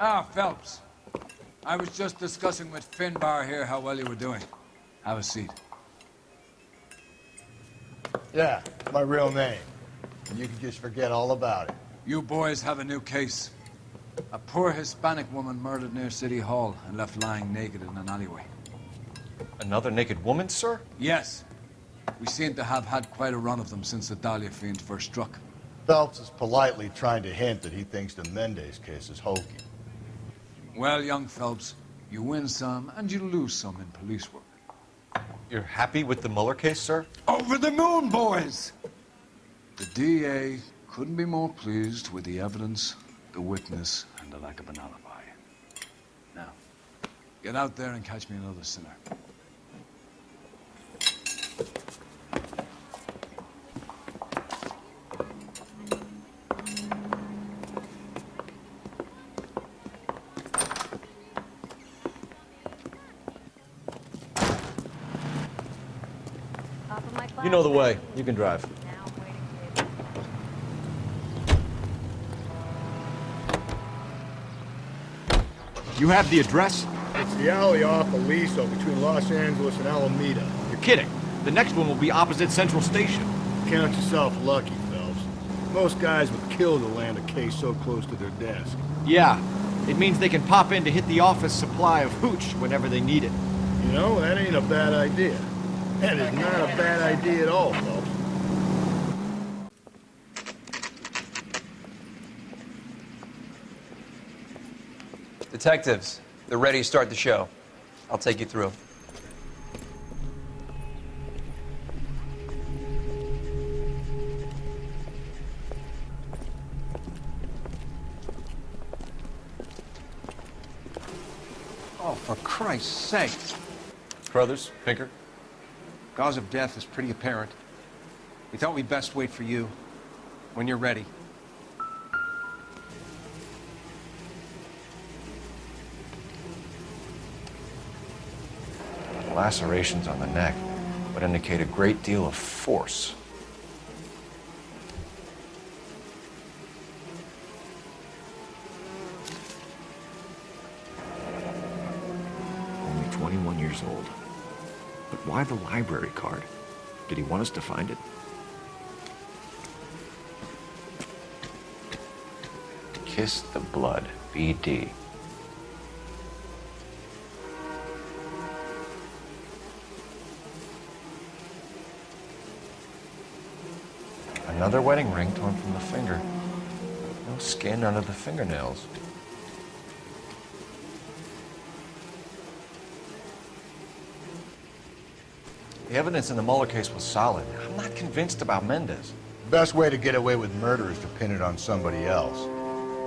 Ah, Phelps. I was just discussing with Finbar here how well you were doing. Have a seat. Yeah, it's my real name. And you can just forget all about it. You boys have a new case. A poor Hispanic woman murdered near City Hall and left lying naked in an alleyway. Another naked woman, sir? Yes. We seem to have had quite a run of them since the Dahlia fiend first struck. Phelps is politely trying to hint that he thinks the Mendez case is hokey. Well, young Phelps, you win some and you lose some in police work. You're happy with the Mueller case, sir? Over the moon, boys! The DA couldn't be more pleased with the evidence, the witness, and the lack of an alibi. Now, get out there and catch me another sinner. You know the way. You can drive. You have the address? It's the alley off Aliso between Los Angeles and Alameda. You're kidding. The next one will be opposite Central Station. Count yourself lucky, Phelps. Most guys would kill to land a case so close to their desk. Yeah. It means they can pop in to hit the office supply of hooch whenever they need it. You know, that ain't a bad idea. That is not a bad idea at all, Phelps. Detectives, they're ready to start the show. I'll take you through. Oh, for Christ's sake. Brothers, Pinker? Cause of death is pretty apparent. We thought we'd best wait for you. When you're ready. Lacerations on the neck would indicate a great deal of force. Only 21 years old. But why the library card? Did he want us to find it? Kiss the blood, BD. Another wedding ring torn from the finger. No skin under the fingernails. The evidence in the Mueller case was solid. I'm not convinced about Mendez. The best way to get away with murder is to pin it on somebody else.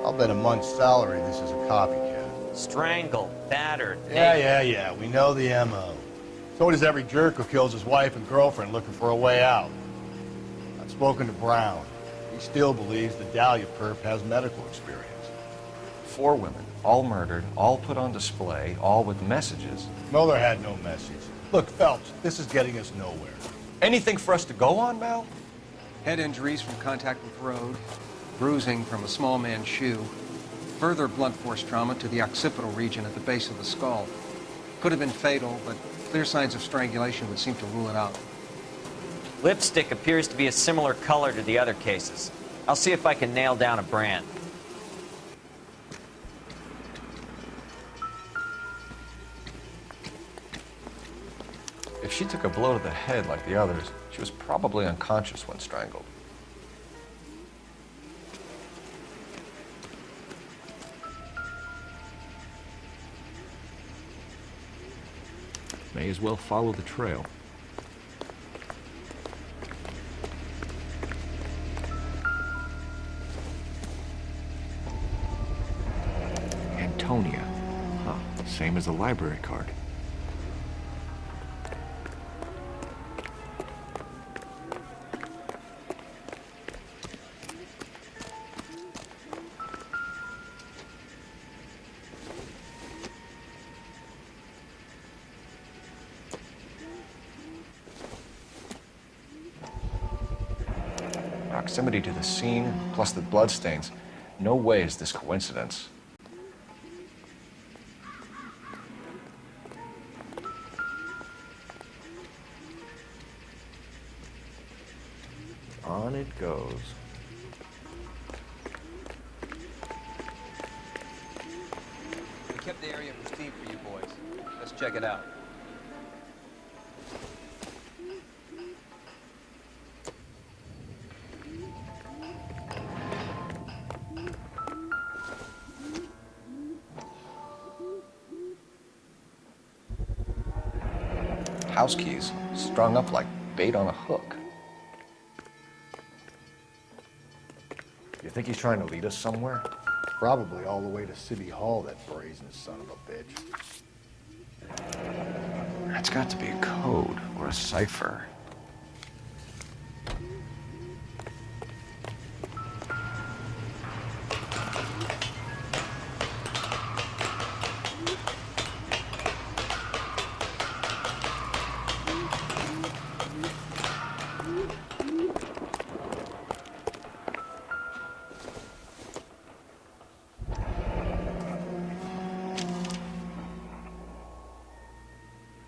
I'll bet a month's salary this is a copycat. Strangled, battered. Yeah. We know the M.O. So does every jerk who kills his wife and girlfriend looking for a way out. I've spoken to Brown. He still believes the Dahlia perp has medical experience. 4 women, all murdered, all put on display, all with messages. Mueller had no message. Look, Phelps, this is getting us nowhere. Anything for us to go on, Mal? Head injuries from contact with road, bruising from a small man's shoe, further blunt force trauma to the occipital region at the base of the skull. Could have been fatal, but clear signs of strangulation would seem to rule it out. Lipstick appears to be a similar color to the other cases. I'll see if I can nail down a brand. If she took a blow to the head like the others, she was probably unconscious when strangled. May as well follow the trail. Antonia. Huh, same as the library card. Proximity to the scene, plus the bloodstains. No way is this coincidence. On it goes. We kept the area pristine for you boys. Let's check it out. House keys, strung up like bait on a hook. You think he's trying to lead us somewhere? Probably all the way to City Hall, that brazen son of a bitch. That's got to be a code or a cipher.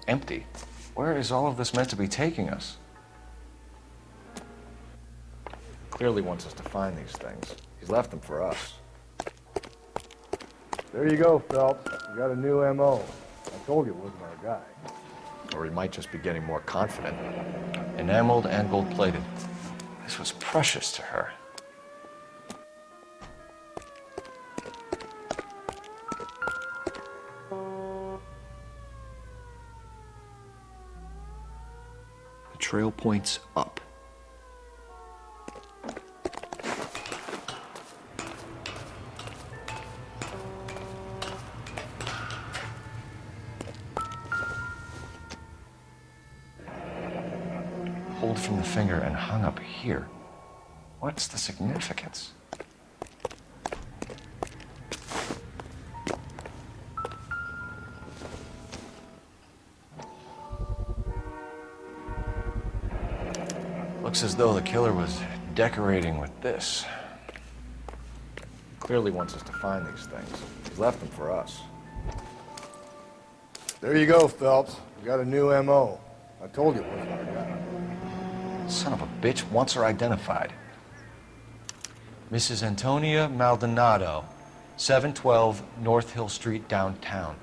Empty. Where is all of this meant to be taking us? Clearly wants us to find these things. He's left them for us. There you go, Phelps. You got a new M.O. I told you it wasn't our guy. Or he might just be getting more confident. Enameled and gold-plated. This was precious to her. The trail points up. Pulled from the finger and hung up here. What's the significance? Looks as though the killer was decorating with this. Clearly wants us to find these things. He's left them for us. There you go, Phelps. You got a new M.O. I told you it wasn't our guy. Son of a bitch wants her identified. Mrs. Antonia Maldonado, 712 North Hill Street, downtown.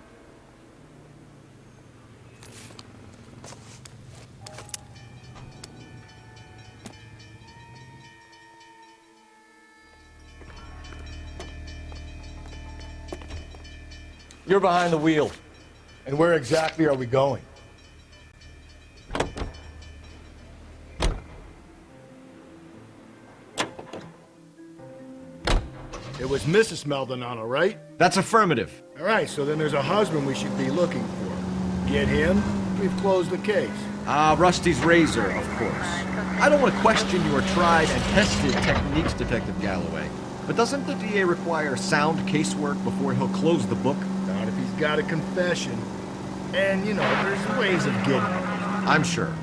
You're behind the wheel. And where exactly are we going? It was Mrs. Maldonado, right? That's affirmative. All right, so then there's a husband we should be looking for. Get him, we've closed the case. Rusty's razor, of course. I don't want to question your tried and tested techniques, Detective Galloway. But doesn't the DA require sound casework before he'll close the book? Not if he's got a confession. And, you know, there's ways of getting it. I'm sure.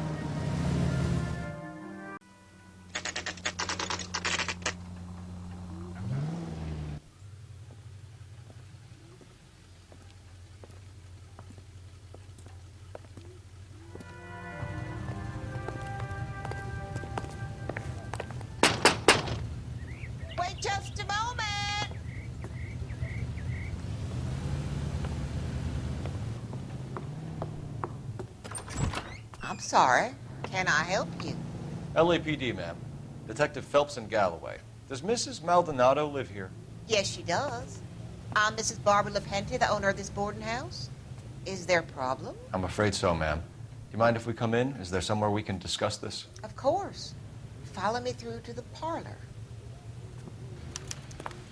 Wait just a moment. I'm sorry. Can I help you? LAPD, ma'am. Detective Phelps and Galloway. Does Mrs. Maldonado live here? Yes, she does. I'm Mrs. Barbara LaPente, the owner of this boarding house. Is there a problem? I'm afraid so, ma'am. Do you mind if we come in? Is there somewhere we can discuss this? Of course. Follow me through to the parlor.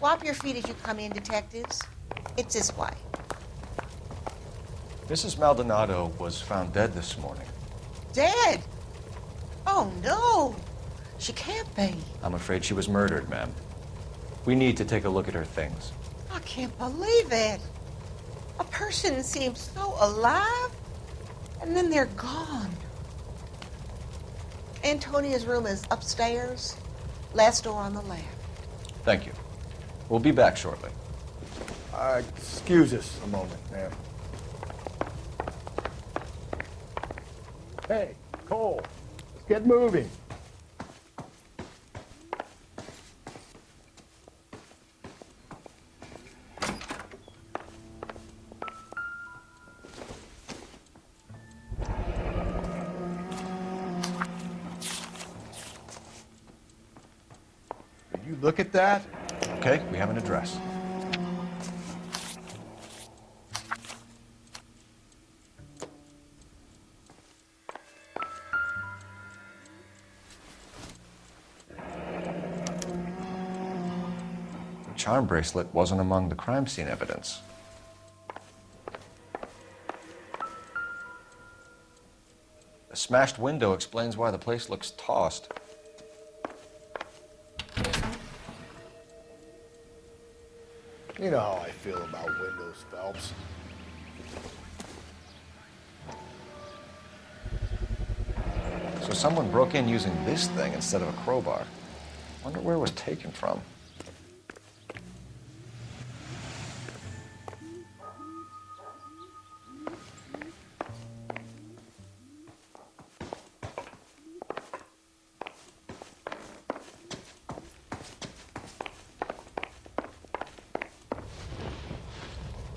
Wipe your feet as you come in, detectives. It's this way. Mrs. Maldonado was found dead this morning. Dead? Oh, no. She can't be. I'm afraid she was murdered, ma'am. We need to take a look at her things. I can't believe it. A person seems so alive, and then they're gone. Antonia's room is upstairs, last door on the left. Thank you. We'll be back shortly. Excuse us a moment, ma'am. Hey, Cole, let's get moving. You look at that? Okay, we have an address. The charm bracelet wasn't among the crime scene evidence. The smashed window explains why the place looks tossed. You know how I feel about windows, Phelps. So someone broke in using this thing instead of a crowbar. Wonder where it was taken from.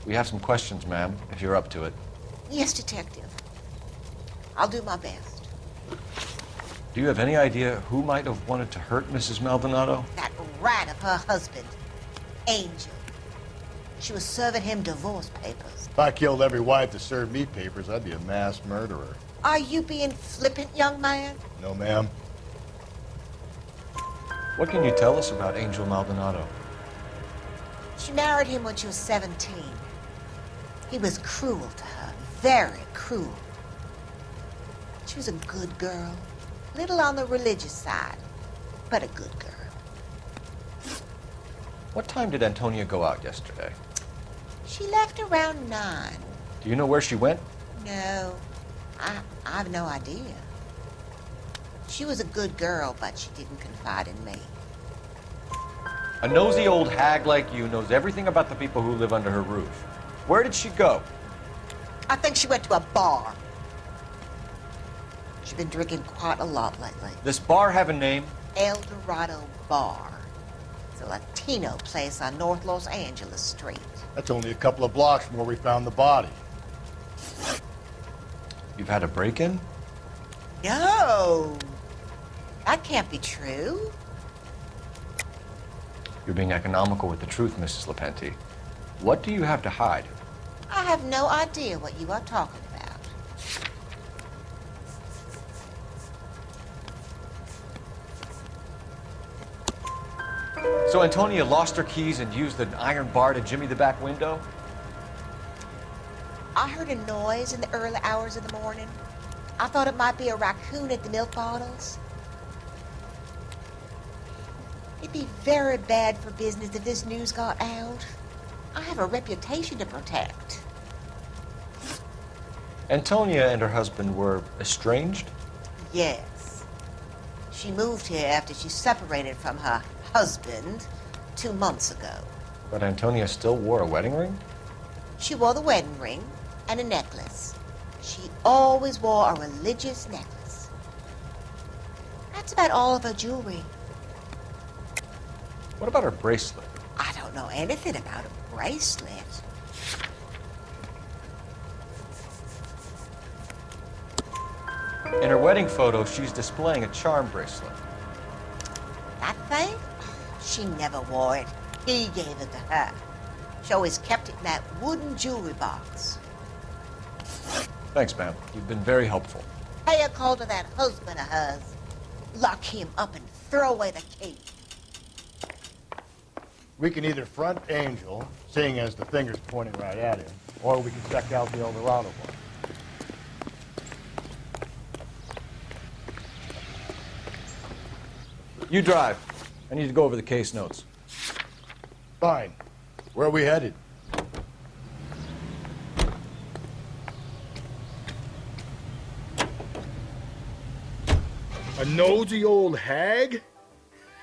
We have some questions, ma'am, if you're up to it. Yes, Detective. I'll do my best. Do you have any idea who might have wanted to hurt Mrs. Maldonado? That rat of her husband, Angel. She was serving him divorce papers. If I killed every wife that served me papers, I'd be a mass murderer. Are you being flippant, young man? No, ma'am. What can you tell us about Angel Maldonado? She married him when she was 17. He was cruel to her, very cruel. She was a good girl, little on the religious side, but a good girl. What time did Antonia go out yesterday? She left around 9. Do you know where she went? No, I have no idea. She was a good girl, but she didn't confide in me. A nosy old hag like you knows everything about the people who live under her roof. Where did she go? I think she went to a bar. She's been drinking quite a lot lately. This bar have a name? El Dorado Bar. It's a Latino place on North Los Angeles Street. That's only a couple of blocks from where we found the body. You've had a break-in? No, that can't be true. You're being economical with the truth, Mrs. Lepenti. What do you have to hide? I have no idea what you are talking about. So Antonia lost her keys and used an iron bar to jimmy the back window? I heard a noise in the early hours of the morning. I thought it might be a raccoon at the milk bottles. It'd be very bad for business if this news got out. I have a reputation to protect. Antonia and her husband were estranged? Yes. She moved here after she separated from her husband 2 months ago. But Antonia still wore a wedding ring? She wore the wedding ring and a necklace. She always wore a religious necklace. That's about all of her jewelry. What about her bracelet? I don't know anything about a bracelet. In her wedding photo, she's displaying a charm bracelet. That thing? She never wore it. He gave it to her. She always kept it in that wooden jewelry box. Thanks, ma'am. You've been very helpful. Pay a call to that husband of hers. Lock him up and throw away the key. We can either front Angel, seeing as the finger's pointing right at him, or we can check out the El Dorado one. You drive. I need to go over the case notes. Fine. Where are we headed? A nosy old hag?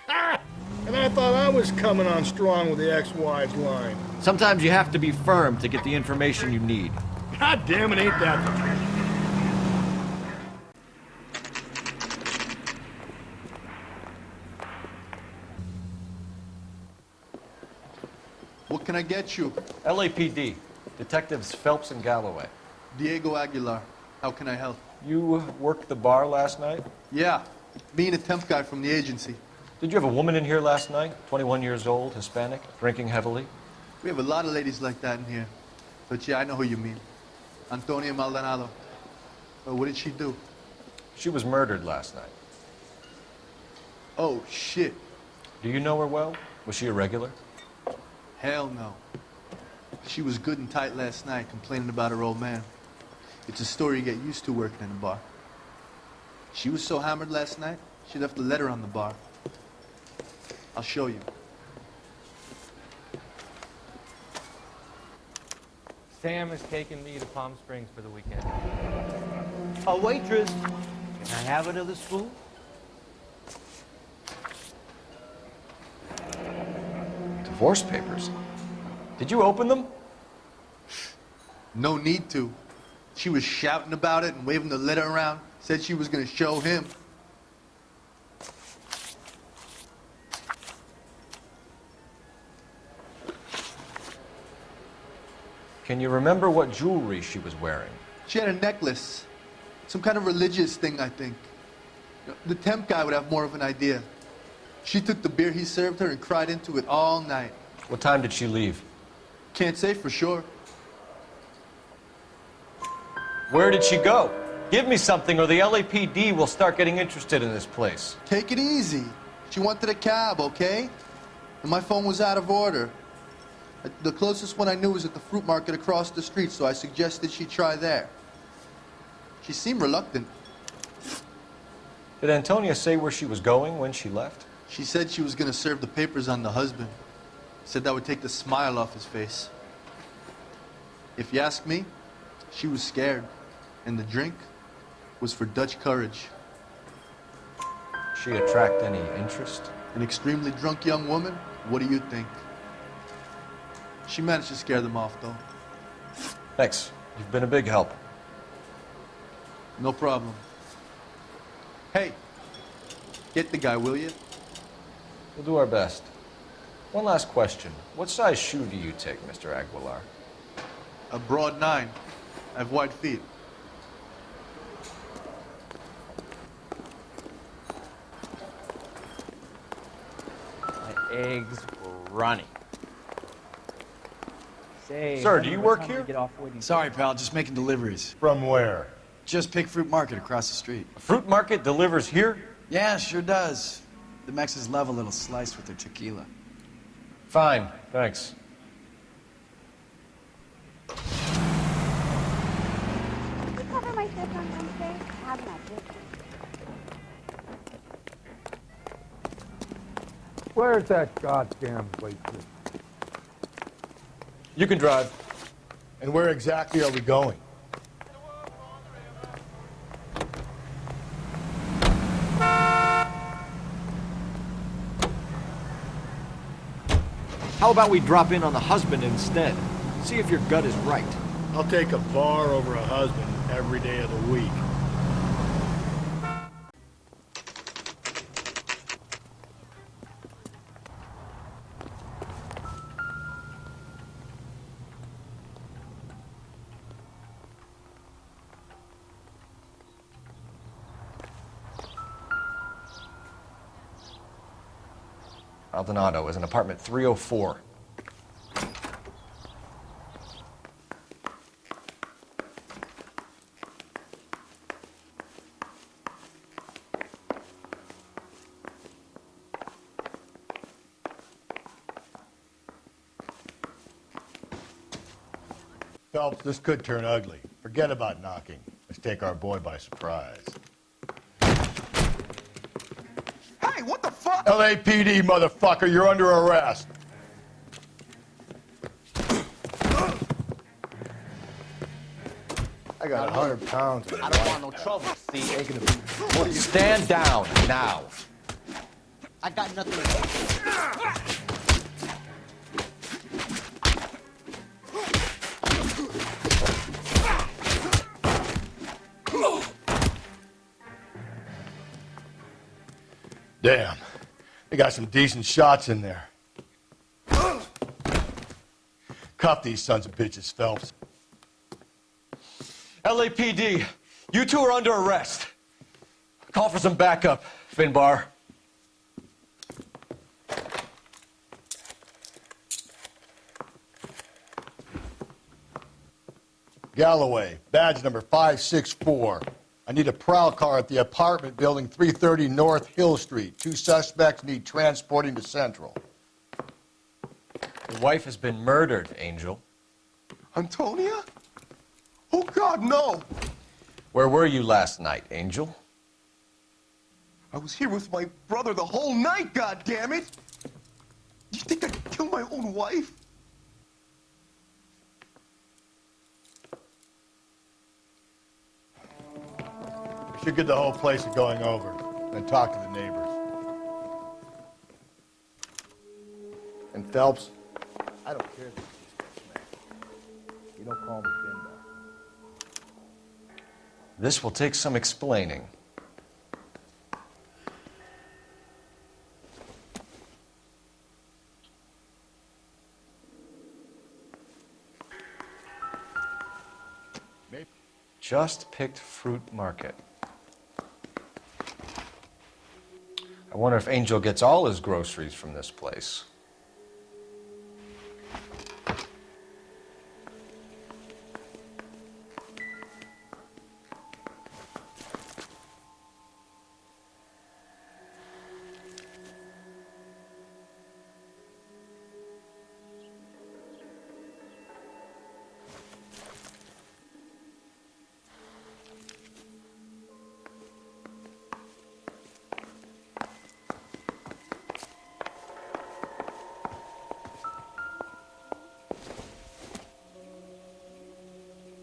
Ha! And I thought I was coming on strong with the ex-wives line. Sometimes you have to be firm to get the information you need. God damn it, ain't that the truth? What can I get you? LAPD. Detectives Phelps and Galloway. Diego Aguilar. How can I help? You worked the bar last night? Yeah, me and a temp guy from the agency. Did you have a woman in here last night? 21 years old, Hispanic, drinking heavily? We have a lot of ladies like that in here. But yeah, I know who you mean. Antonia Maldonado. What did she do? She was murdered last night. Oh, shit. Do you know her well? Was she a regular? Hell no. She was good and tight last night, complaining about her old man. It's a story you get used to working in a bar. She was so hammered last night, she left a letter on the bar. I'll show you. Sam is taking me to Palm Springs for the weekend. A waitress. Can I have another spoon? Divorce papers. Did you open them? No need to. She was shouting about it and waving the letter around. Said she was going to show him. Can you remember what jewelry she was wearing? She had a necklace. Some kind of religious thing, I think. The temp guy would have more of an idea. She took the beer he served her and cried into it all night. What time did she leave? Can't say for sure. Where did she go? Give me something or the LAPD will start getting interested in this place. Take it easy. She wanted a cab, okay? And my phone was out of order. The closest one I knew was at the fruit market across the street, so I suggested she try there. She seemed reluctant. Did Antonia say where she was going when she left? She said she was going to serve the papers on the husband. Said that would take the smile off his face. If you ask me, she was scared. And the drink was for Dutch courage. She attract any interest? An extremely drunk young woman? What do you think? She managed to scare them off, though. Thanks. You've been a big help. No problem. Hey, get the guy, will you? We'll do our best. One last question. What size shoe do you take, Mr. Aguilar? A broad 9. I have wide feet. My eggs were running. Say, Sir, do you work here? Sorry, pal, just making deliveries. From where? Just Pig Fruit Market across the street. A fruit market delivers here? Yeah, sure does. The Mexes love a little slice with their tequila. Fine, thanks. Could you cover my shift on Wednesday? I have an idea. Where's that goddamn waitress? You can drive. And where exactly are we going? How about we drop in on the husband instead? See if your gut is right. I'll take a bar over a husband every day of the week. Maldonado is in apartment 304. Phelps, this could turn ugly. Forget about knocking. Let's take our boy by surprise. Hey, what the fuck? LAPD, motherfucker, you're under arrest. I got 100 pounds. I don't want no trouble, see? Stand down now. I got nothing to say. Damn. They got some decent shots in there. Cuff these sons of bitches, Phelps. LAPD, you two are under arrest. Call for some backup, Finbar. Galloway, badge number 564. I need a prowl car at the apartment building 330 North Hill Street. 2 suspects need transporting to Central. Your wife has been murdered, Angel. Antonia? Oh, God, no! Where were you last night, Angel? I was here with my brother the whole night, goddammit! You think I'd kill my own wife? We should get the whole place going over, then talk to the neighbors. And Phelps, I don't care that you just got smacked. You don't call me Finbar. This will take some explaining. Just picked fruit market. I wonder if Angel gets all his groceries from this place.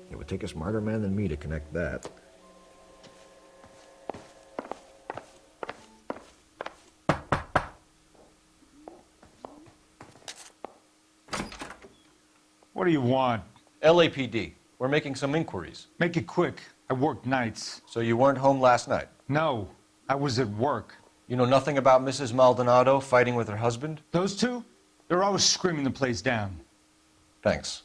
It would take a smarter man than me to connect that. What do you want? LAPD. We're making some inquiries. Make it quick. I work nights. So you weren't home last night? No, I was at work. You know nothing about Mrs. Maldonado fighting with her husband? Those two? They're always screaming the place down. Thanks.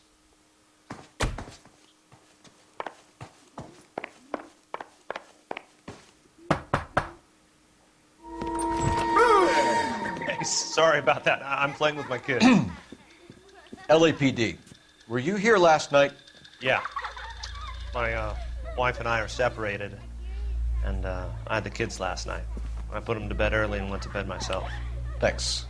Sorry about that. I'm playing with my kid. LAPD. Were you here last night? Yeah. My wife and I are separated, and I had the kids last night. I put them to bed early and went to bed myself. Thanks.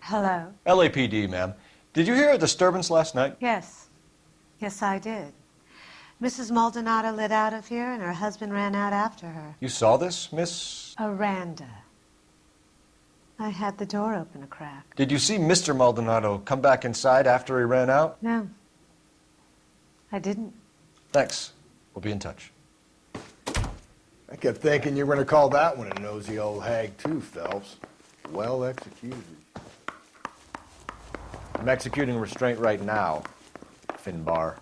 Hello? LAPD, ma'am. Did you hear a disturbance last night? Yes. Yes, I did. Mrs. Maldonado lit out of here, and her husband ran out after her. You saw this, Miss? Aranda. I had the door open a crack. Did you see Mr. Maldonado come back inside after he ran out? No. I didn't. Thanks. We'll be in touch. I kept thinking you were going to call that one a nosy old hag too, Phelps. Well executed. I'm executing restraint right now, Finbar.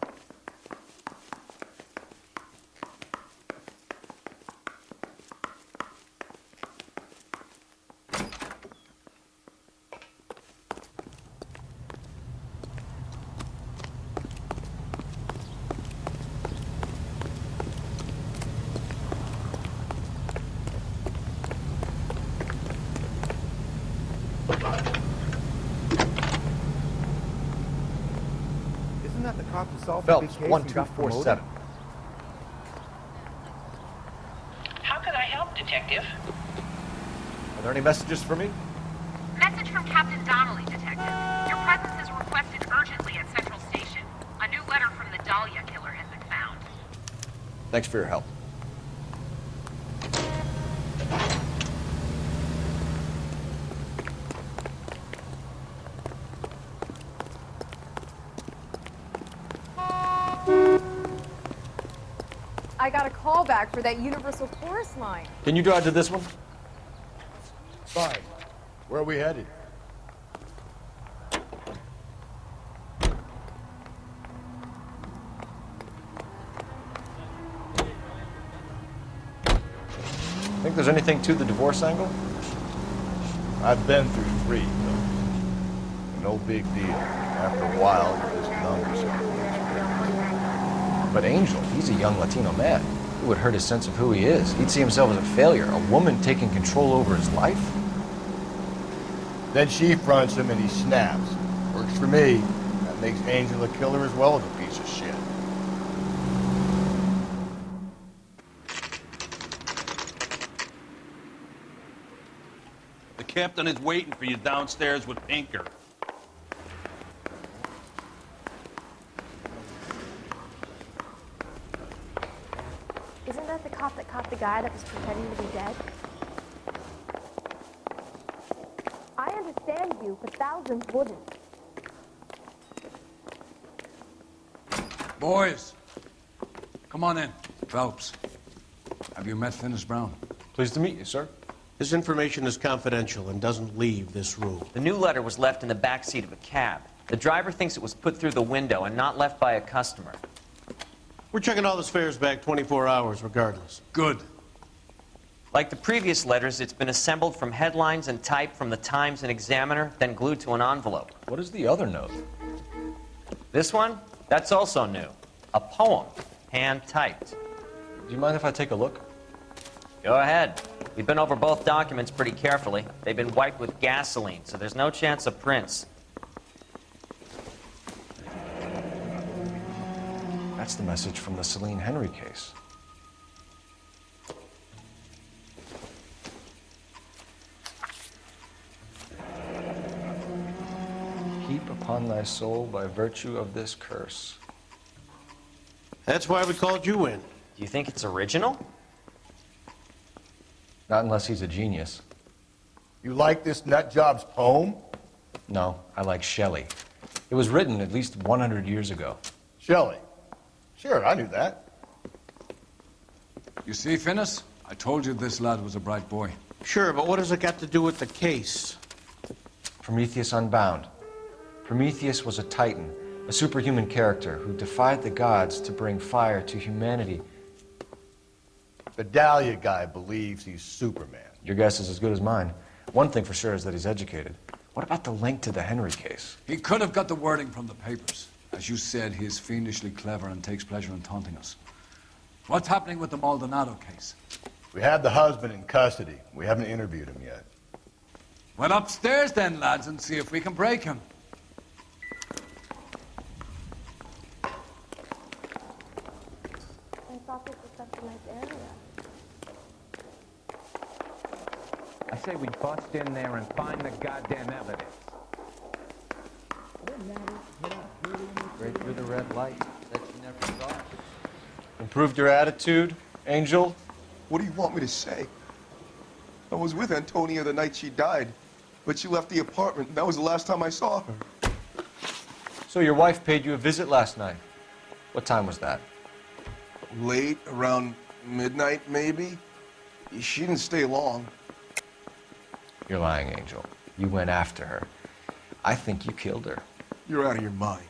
Phelps, 1247. How can I help, Detective? Are there any messages for me? Message from Captain Donnelly, Detective. Your presence is requested urgently at Central Station. A new letter from the Dahlia killer has been found. Thanks for your help. I got a call back for that universal chorus line. Can you drive to this one? Fine. Where are we headed? Think there's anything to the divorce angle? I've been through 3, though. No big deal. After a while, you're just numb to some. But Angel, he's a young Latino man. It would hurt his sense of who he is. He'd see himself as a failure, a woman taking control over his life. Then she fronts him and he snaps. Works for me. That makes Angel a killer as well as a piece of shit. The captain is waiting for you downstairs with Pinker. Isn't that the cop that caught the guy that was pretending to be dead? I understand you, but thousands wouldn't. Boys, come on in. Phelps, have you met Finis Brown? Pleased to meet you, sir. This information is confidential and doesn't leave this room. The new letter was left in the back seat of a cab. The driver thinks it was put through the window and not left by a customer. We're checking all this fares back 24 hours regardless. Good. Like the previous letters, it's been assembled from headlines and typed from the Times and Examiner, then glued to an envelope. What is the other note? This one? That's also new. A poem, hand-typed. Do you mind if I take a look? Go ahead. We've been over both documents pretty carefully. They've been wiped with gasoline, so there's no chance of prints. That's the message from the Celine Henry case. Heap upon thy soul by virtue of this curse. That's why we called you in. Do you think it's original? Not unless he's a genius. You like this nutjob's poem? No, I like Shelley. It was written at least 100 years ago. Shelley? Sure, I knew that. You see, Finis? I told you this lad was a bright boy. Sure, but what has it got to do with the case? Prometheus Unbound. Prometheus was a titan, a superhuman character who defied the gods to bring fire to humanity. The Dahlia guy believes he's Superman. Your guess is as good as mine. One thing for sure is that he's educated. What about the link to the Henry case? He could have got the wording from the papers. As you said, he is fiendishly clever and takes pleasure in taunting us. What's happening with the Maldonado case? We have the husband in custody. We haven't interviewed him yet. Well, upstairs then, lads, and see if we can break him. I thought this was such a nice area. I say we bust in there and find the goddamn evidence. Right through the red light. That you never saw. Improved your attitude, Angel? What do you want me to say? I was with Antonia the night she died, but she left the apartment, and that was the last time I saw her. So your wife paid you a visit last night. What time was that? Late, around midnight, maybe? She didn't stay long. You're lying, Angel. You went after her. I think you killed her. You're out of your mind.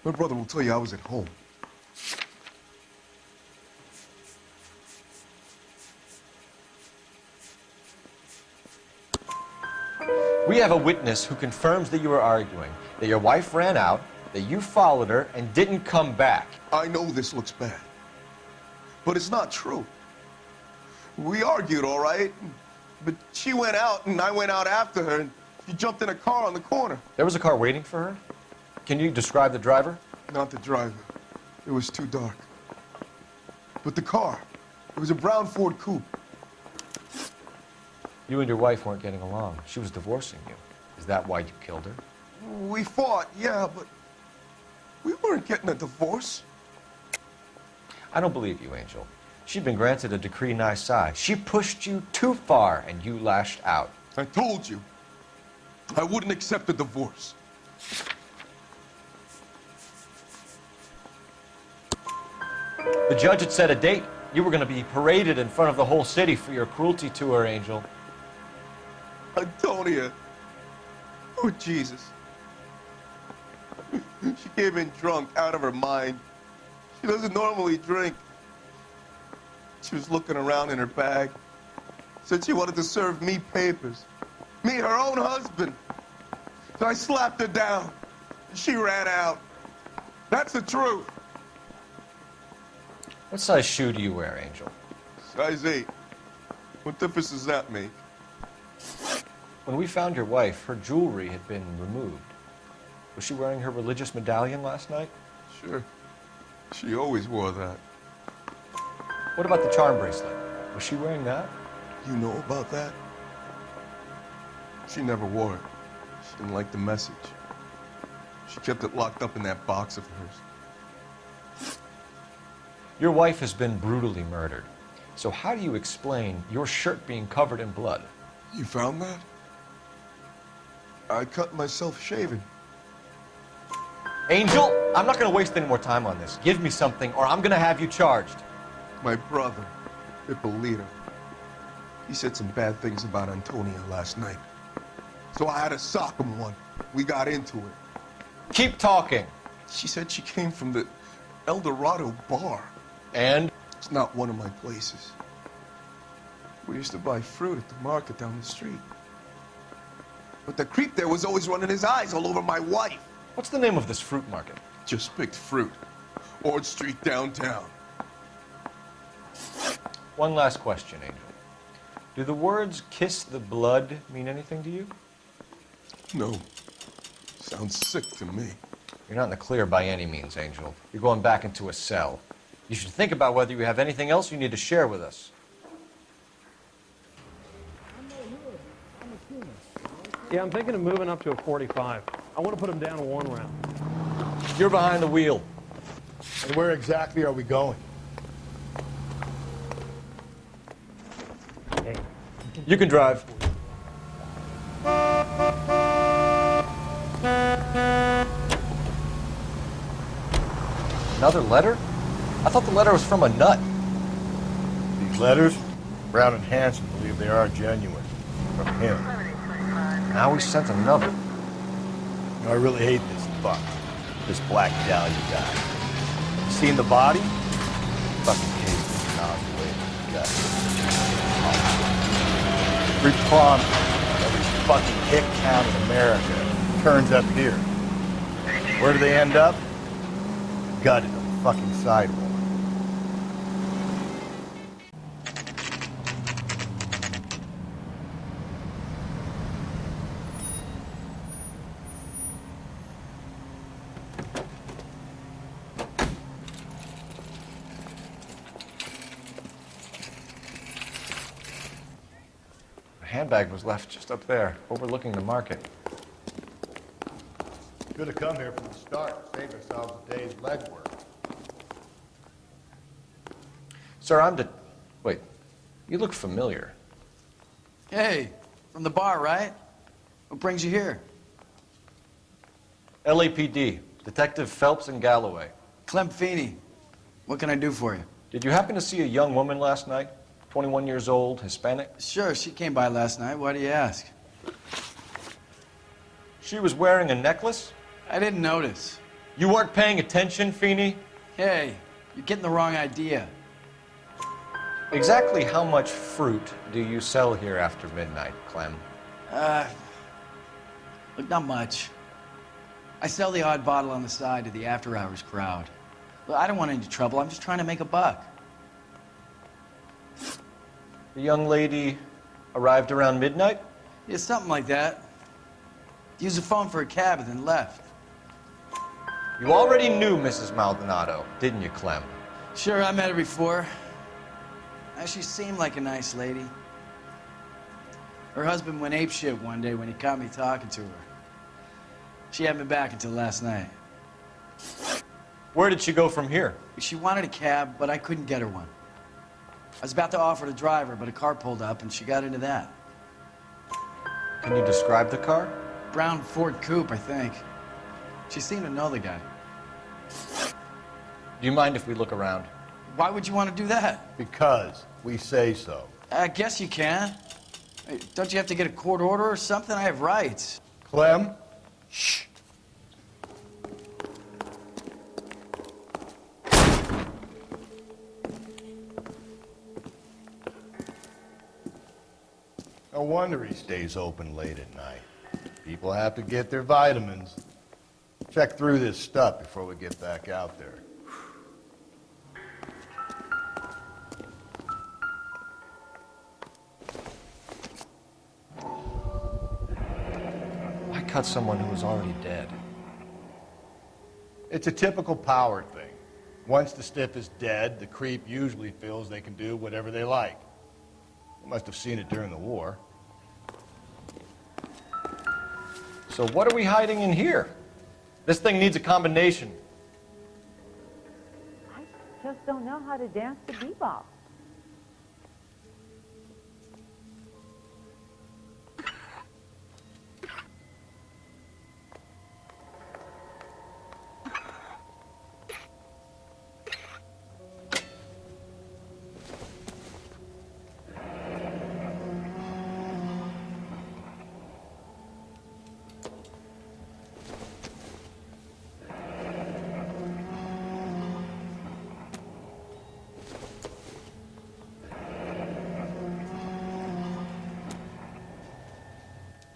My brother will tell you I was at home. We have a witness who confirms that you were arguing, that your wife ran out, that you followed her and didn't come back. I know this looks bad, but it's not true. We argued, all right, but she went out and I went out after her and she jumped in a car on the corner. There was a car waiting for her? Can you describe the driver? Not the driver. It was too dark. But the car, it was a brown Ford coupe. You and your wife weren't getting along. She was divorcing you. Is that why you killed her? We fought, yeah, but we weren't getting a divorce. I don't believe you, Angel. She'd been granted a decree nisi. She pushed you too far and you lashed out. I told you, I wouldn't accept a divorce. The judge had set a date. You were going to be paraded in front of the whole city for your cruelty to her, Angel. Antonia. Oh, Jesus. She came in drunk, out of her mind. She doesn't normally drink. She was looking around in her bag. Said she wanted to serve me papers. Me, her own husband. So I slapped her down. She ran out. That's the truth. What size shoe do you wear, Angel? Size 8. What difference does that make? When we found your wife, her jewelry had been removed. Was she wearing her religious medallion last night? Sure. She always wore that. What about the charm bracelet? Was she wearing that? You know about that? She never wore it. She didn't like the message. She kept it locked up in that box of hers. Your wife has been brutally murdered. So how do you explain your shirt being covered in blood? You found that? I cut myself shaving. Angel, I'm not going to waste any more time on this. Give me something or I'm going to have you charged. My brother, Ippolito, he said some bad things about Antonia last night. So I had to sock him one. We got into it. Keep talking. She said she came from the El Dorado bar. And? It's not one of my places. We used to buy fruit at the market down the street. But the creep there was always running his eyes all over my wife. What's the name of this fruit market? Just picked fruit. Ord Street downtown. One last question, Angel. Do the words kiss the blood mean anything to you? No. Sounds sick to me. You're not in the clear by any means, Angel. You're going back into a cell. You should think about whether you have anything else you need to share with us. Yeah, I'm thinking of moving up to a 45. I want to put him down to 1 round. You're behind the wheel. And where exactly are we going? Hey. You can drive. Another letter? I thought the letter was from a nut. These letters, Brown and Hanson believe they are genuine. From him. Now he sent another. You know, I really hate this fuck. This Black Dahlia guy. You seen the body? Fucking case away. Every prom, every fucking hick town in America turns up here. Where do they end up? Gutted on the fucking sidewalk. The handbag was left just up there, overlooking the market. Could have come here from the start, saved ourselves a day's legwork. Sir, Wait, you look familiar. Hey, from the bar, right? What brings you here? LAPD, Detective Phelps and Galloway. Clem Feeney. What can I do for you? Did you happen to see a young woman last night? 21 years old, Hispanic? Sure, she came by last night. Why do you ask? She was wearing a necklace? I didn't notice. You weren't paying attention, Feeney? Hey, you're getting the wrong idea. Exactly how much fruit do you sell here after midnight, Clem? Look, not much. I sell the odd bottle on the side to the after-hours crowd. Look, I don't want any trouble. I'm just trying to make a buck. The young lady arrived around midnight? Yeah, something like that. Used the phone for a cab and then left. You already knew Mrs. Maldonado, didn't you, Clem? Sure, I met her before. She seemed like a nice lady. Her husband went apeshit one day when he caught me talking to her. She hadn't been back until last night. Where did she go from here? She wanted a cab, but I couldn't get her one. I was about to offer to drive her, but a car pulled up and she got into that. Can you describe the car? Brown Ford Coupe, I think. She seemed to know the guy. Do you mind if we look around? Why would you want to do that? Because we say so. I guess you can. Hey, don't you have to get a court order or something? I have rights. Clem? Shh. No wonder he stays open late at night. People have to get their vitamins. Check through this stuff before we get back out there. cut someone who was already dead? It's a typical power thing. Once the stiff is dead, the creep usually feels they can do whatever they like. You must have seen it during the war. So what are we hiding in here? This thing needs a combination. I just don't know how to dance the bebop.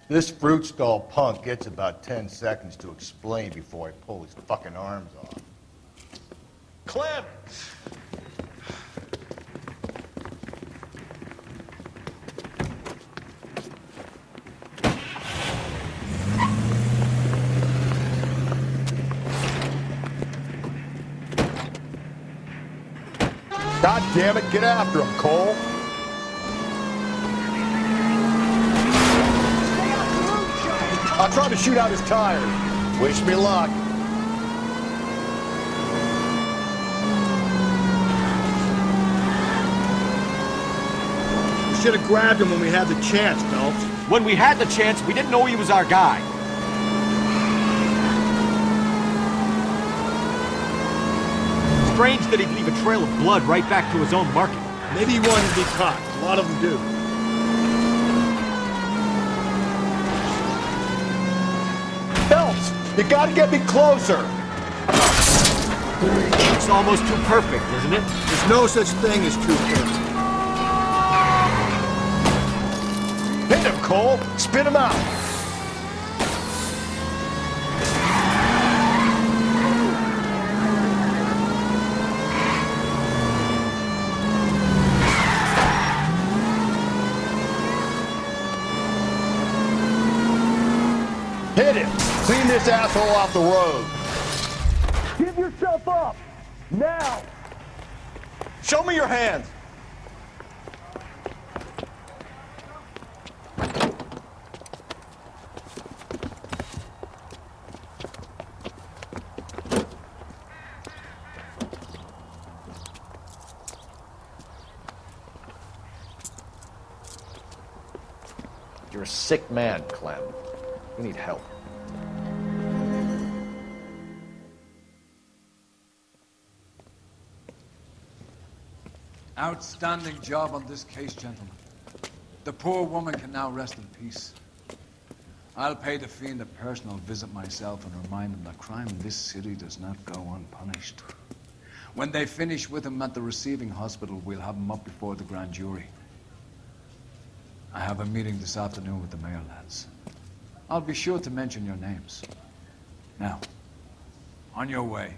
This fruit stall punk gets about 10 seconds to explain before I pull his fucking arms off. Clem! God damn it, get after him, Cole! I'll try to shoot out his tires. Wish me luck. We should have grabbed him when we had the chance, Phelps. When we had the chance, we didn't know he was our guy. Strange that he'd leave a trail of blood right back to his own market. Maybe he wanted to be caught. A lot of them do. Phelps, you gotta get me closer. It's almost too perfect, isn't it? There's no such thing as too perfect. Hit him, Cole. Spin him out. Hit him! Clean this asshole off the road! Give yourself up! Now! Show me your hands! You're a sick man, Clem. We need help. Outstanding job on this case, gentlemen. The poor woman can now rest in peace. I'll pay the fiend a personal visit myself and remind him that crime in this city does not go unpunished. When they finish with him at the receiving hospital, we'll have him up before the grand jury. I have a meeting this afternoon with the mayor, lads. I'll be sure to mention your names. Now, on your way.